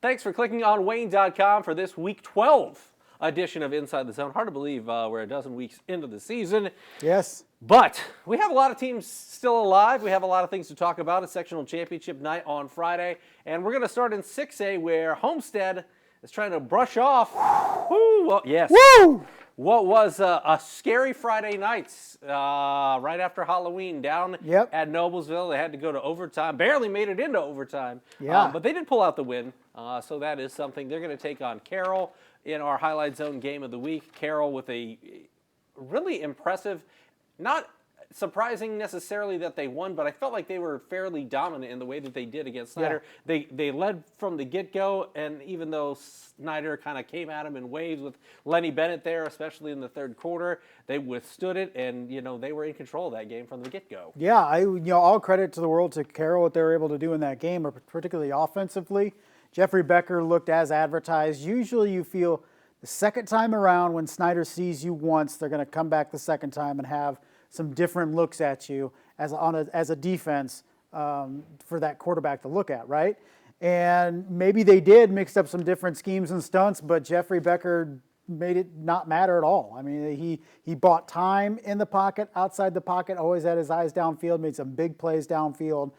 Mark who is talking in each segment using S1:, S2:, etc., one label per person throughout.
S1: Thanks for clicking on Wayne.com for this Week 12 edition of Inside the Zone. Hard to believe we're a dozen weeks into the season.
S2: Yes.
S1: But we have a lot of teams still alive. We have a lot of things to talk about. It's sectional championship night on Friday. And we're going to start in 6A where Homestead is trying to brush off. Woo! Well, yes.
S2: Woo!
S1: What was a scary Friday night right after Halloween down at Noblesville. They had to go to overtime. Barely made it into overtime.
S2: Yeah.
S1: But they did pull out the win. So that is something. They're going to take on Carroll in our Highlight Zone game of the week. Carroll with a really impressive, not surprising necessarily that they won, but I felt like they were fairly dominant in the way that they did against Snyder. Yeah. They led from the get-go, and even though Snyder kind of came at them in waves with Lenny Bennett there, especially in the third quarter, they withstood it, and they were in control of that game from the get-go.
S2: Yeah, all credit to the world to Carroll what they were able to do in that game, particularly offensively. Jeffrey Becker looked as advertised. Usually you feel the second time around when Snyder sees you once, they're going to come back the second time and have some different looks at you as a defense for that quarterback to look at, right? And maybe they did mix up some different schemes and stunts, but Jeffrey Becker made it not matter at all. I mean, he bought time in the pocket, outside the pocket, always had his eyes downfield, made some big plays downfield.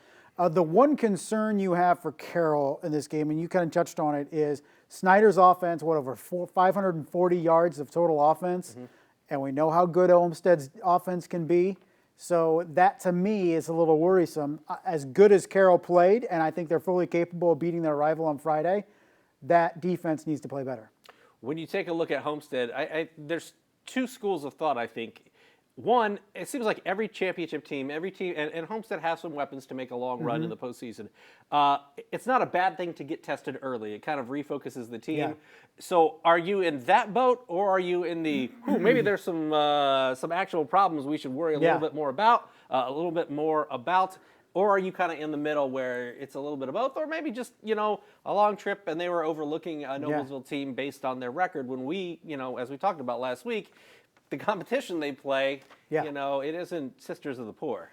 S2: The one concern you have for Carroll in this game, and you kind of touched on it, is Snyder's offense, over 540 yards of total offense. Mm-hmm. And we know how good Homestead's offense can be. So that, to me, is a little worrisome. As good as Carroll played, and I think they're fully capable of beating their rival on Friday, that defense needs to play better.
S1: When you take a look at Homestead, there's two schools of thought, I think. One, it seems like every championship team, and Homestead has some weapons to make a long run in the postseason. It's not a bad thing to get tested early. It kind of refocuses the team. Yeah. So are you in that boat, or are you in the, maybe there's some actual problems we should worry a little bit more about, or are you kind of in the middle where it's a little bit of both, or maybe just, a long trip and they were overlooking a Noblesville team based on their record when we, as we talked about last week, the competition they play, it isn't Sisters of the Poor.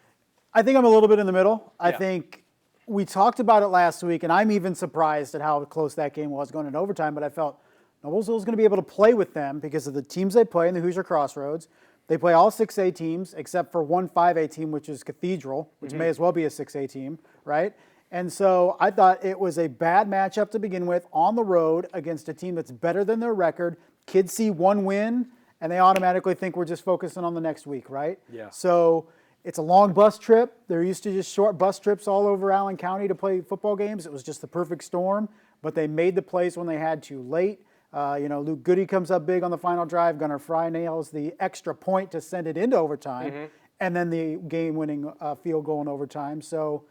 S2: I think I'm a little bit in the middle. I think we talked about it last week, and I'm even surprised at how close that game was going in overtime, but I felt Noblesville was going to be able to play with them because of the teams they play in the Hoosier Crossroads. They play all 6A teams except for one 5A team, which is Cathedral, which may as well be a 6A team, right? And so I thought it was a bad matchup to begin with on the road against a team that's better than their record. Kids see one win, and they automatically think we're just focusing on the next week, right?
S1: Yeah.
S2: So it's a long bus trip. They're used to just short bus trips all over Allen County to play football games. It was just the perfect storm, but they made the plays when they had to late. Luke Goody comes up big on the final drive. Gunnar Fry nails the extra point to send it into overtime, and then the game-winning field goal in overtime. So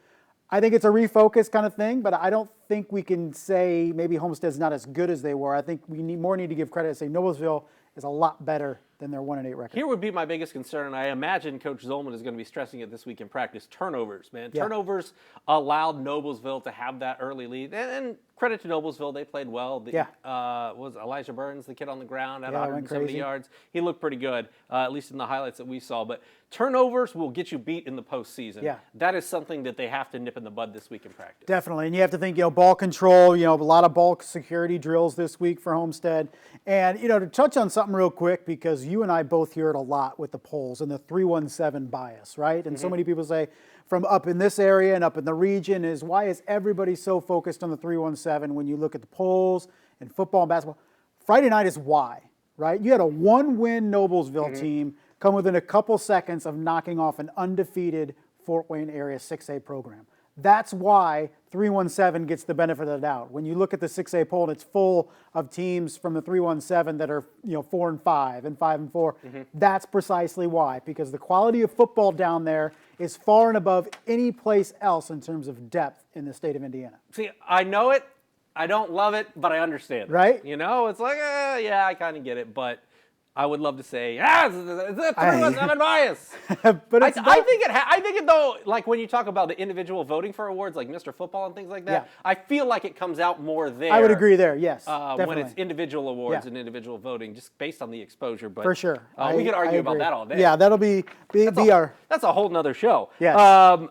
S2: I think it's a refocus kind of thing, but I don't think we can say maybe Homestead's not as good as they were. I think we need to give credit and say Noblesville is a lot better than their 1-8 record.
S1: Here would be my biggest concern, and I imagine Coach Zolman is going to be stressing it this week in practice, turnovers, man. Yeah. Turnovers allowed Noblesville to have that early lead. And credit to Noblesville, they played well. Was Elijah Burns, the kid on the ground, at 170 yards. He looked pretty good, at least in the highlights that we saw. But turnovers will get you beat in the postseason. Yeah. That is something that they have to nip in the bud this week in practice.
S2: Definitely. And you have to think, ball control, a lot of ball security drills this week for Homestead. And, to touch on something real quick, because you and I both hear it a lot with the polls and the 317 bias, right? And so many people say from up in this area and up in the region is why is everybody so focused on the 317 when you look at the polls and football and basketball? Friday night is why, right? You had a one-win Noblesville team come within a couple seconds of knocking off an undefeated Fort Wayne area 6A program. That's why 317 gets the benefit of the doubt. When you look at the 6A poll, and it's full of teams from the 317 that are 4-5 and 5-4. That's precisely why, because the quality of football down there is far and above any place else in terms of depth in the state of Indiana.
S1: See, I know it. I don't love it, but I understand.
S2: Right?
S1: It's like, I kind of get it, but I would love to say, it's a 317 bias.
S2: But it's
S1: I think it though, like when you talk about the individual voting for awards, like Mr. Football and things like that, I feel like it comes out more there.
S2: I would agree there, yes.
S1: When it's individual awards and individual voting, just based on the exposure. But
S2: for sure.
S1: We could argue about that all day.
S2: Yeah, that'll be our...
S1: That's a whole nother show.
S2: Yes.